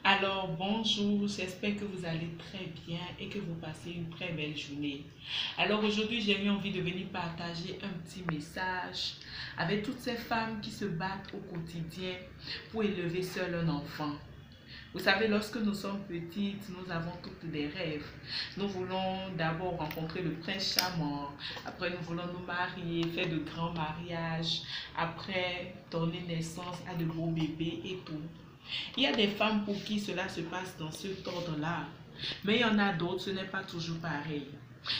Alors, bonjour, j'espère que vous allez très bien et que vous passez une très belle journée. Alors aujourd'hui, j'ai eu envie de venir partager un petit message avec toutes ces femmes qui se battent au quotidien pour élever seul un enfant. Vous savez, lorsque nous sommes petites, nous avons toutes des rêves. Nous voulons d'abord rencontrer le prince charmant, après nous voulons nous marier, faire de grands mariages, après donner naissance à de beaux bébés et tout. Il y a des femmes pour qui cela se passe dans ce ordre-là, mais il y en a d'autres, ce n'est pas toujours pareil.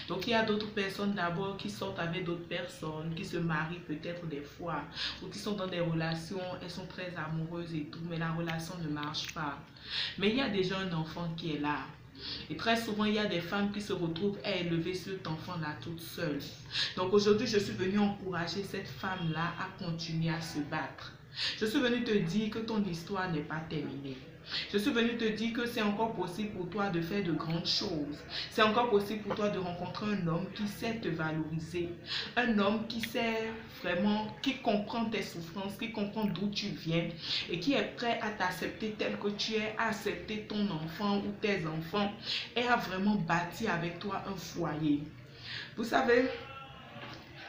Donc il y a d'autres personnes d'abord qui sortent avec d'autres personnes, qui se marient peut-être des fois, ou qui sont dans des relations, elles sont très amoureuses et tout, mais la relation ne marche pas. Mais il y a déjà un enfant qui est là. Et très souvent, il y a des femmes qui se retrouvent à élever cet enfant-là toute seule. Donc aujourd'hui, je suis venue encourager cette femme-là à continuer à se battre. Je suis venue te dire que ton histoire n'est pas terminée. Je suis venue te dire que c'est encore possible pour toi de faire de grandes choses. C'est encore possible pour toi de rencontrer un homme qui sait te valoriser. Un homme qui sait vraiment, qui comprend tes souffrances, qui comprend d'où tu viens et qui est prêt à t'accepter tel que tu es, à accepter ton enfant ou tes enfants et à vraiment bâtir avec toi un foyer. Vous savez,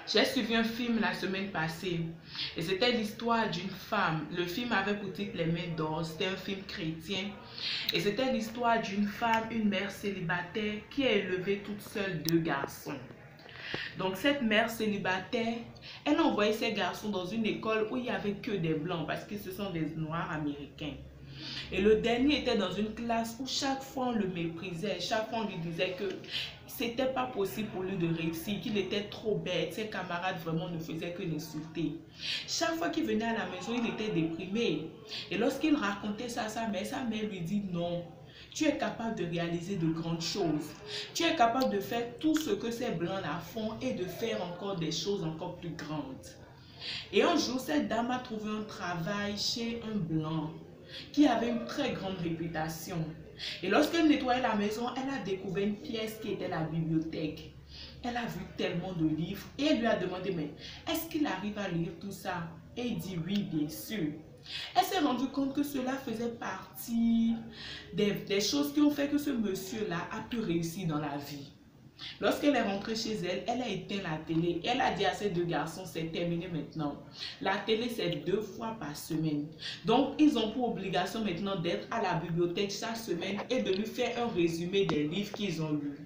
j'ai suivi un film la semaine passée et c'était l'histoire d'une femme. Le film avait pour titre Les Mains d'Or, c'était un film chrétien. Et c'était l'histoire d'une femme, une mère célibataire qui a élevé toute seule deux garçons. Donc cette mère célibataire, elle a envoyé ses garçons dans une école où il n'y avait que des blancs parce que ce sont des noirs américains. Et le dernier était dans une classe où chaque fois on le méprisait, chaque fois on lui disait que c'était pas possible pour lui de réussir, qu'il était trop bête, ses camarades vraiment ne faisaient que l'insulter. Chaque fois qu'il venait à la maison, il était déprimé. Et lorsqu'il racontait ça à sa mère lui dit non. Tu es capable de réaliser de grandes choses. Tu es capable de faire tout ce que ces blancs-là font et de faire encore des choses encore plus grandes. Et un jour, cette dame a trouvé un travail chez un blanc qui avait une très grande réputation. Et lorsqu'elle nettoyait la maison, elle a découvert une pièce qui était la bibliothèque. Elle a vu tellement de livres et elle lui a demandé, mais est-ce qu'il arrive à lire tout ça? Et il dit oui, bien sûr. Elle s'est rendue compte que cela faisait partie des choses qui ont fait que ce monsieur-là a pu réussir dans la vie. Lorsqu'elle est rentrée chez elle, elle a éteint la télé. Elle a dit à ses deux garçons, c'est terminé maintenant. La télé, c'est 2 fois par semaine. Donc, ils ont pour obligation maintenant d'être à la bibliothèque chaque semaine et de lui faire un résumé des livres qu'ils ont lus.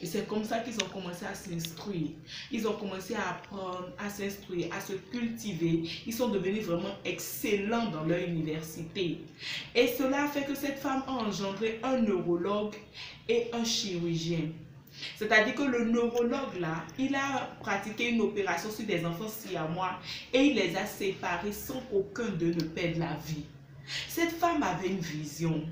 Et c'est comme ça qu'ils ont commencé à s'instruire. Ils ont commencé à apprendre, à s'instruire, à se cultiver. Ils sont devenus vraiment excellents dans leur université. Et cela a fait que cette femme a engendré un neurologue et un chirurgien. C'est-à-dire que le neurologue là, il a pratiqué une opération sur des enfants siamois et il les a séparés sans qu'aucun d'eux ne perde la vie. Cette femme avait une vision.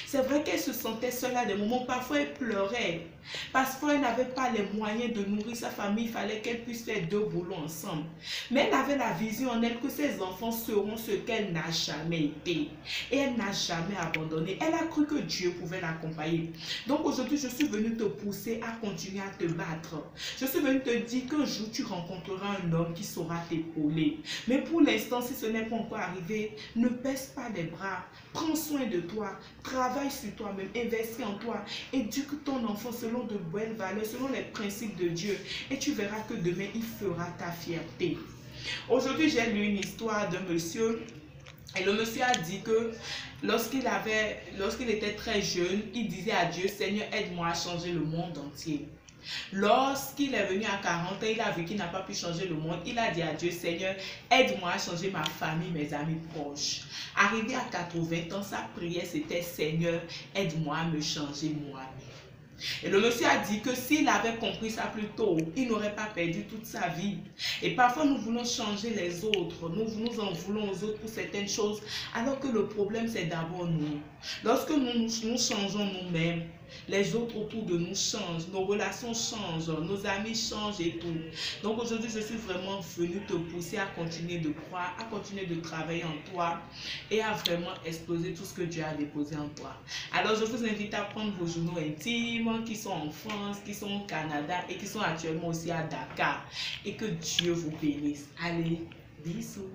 C'est vrai qu'elle se sentait seule à des moments, parfois elle pleurait. Parfois elle n'avait pas les moyens de nourrir sa famille, il fallait qu'elle puisse faire 2 boulots ensemble. Mais elle avait la vision en elle que ses enfants seront ce qu'elle n'a jamais été. Et elle n'a jamais abandonné. Elle a cru que Dieu pouvait l'accompagner. Donc aujourd'hui, je suis venue te pousser à continuer à te battre. Je suis venue te dire qu'un jour, tu rencontreras un homme qui saura t'épauler. Mais pour l'instant, si ce n'est pas encore arrivé, ne baisse pas les bras. Prends soin de toi. Travaille sur toi-même. Investis en toi. Éduque ton enfant selon de belles valeurs, selon les principes de Dieu. Et tu verras que demain, il fera ta fierté. Aujourd'hui, j'ai lu une histoire d'un monsieur. Et le monsieur a dit que lorsqu'il était très jeune, il disait à Dieu, Seigneur, aide-moi à changer le monde entier. Lorsqu'il est venu à 40 ans, il a vu qu'il n'a pas pu changer le monde. Il a dit à Dieu, Seigneur, aide-moi à changer ma famille, mes amis proches. Arrivé à 80 ans, sa prière c'était, Seigneur, aide-moi à me changer moi-même. Et le monsieur a dit que s'il avait compris ça plus tôt, il n'aurait pas perdu toute sa vie. Et parfois, nous voulons changer les autres. Nous en voulons aux autres pour certaines choses, alors que le problème, c'est d'abord nous. Lorsque nous changeons nous-mêmes, les autres autour de nous changent, nos relations changent, nos amis changent et tout. Donc aujourd'hui, je suis vraiment venue te pousser à continuer de croire, à continuer de travailler en toi et à vraiment exploser tout ce que Dieu a déposé en toi. Alors je vous invite à prendre vos journaux intimes qui sont en France, qui sont au Canada et qui sont actuellement aussi à Dakar. Et que Dieu vous bénisse. Allez, bisous.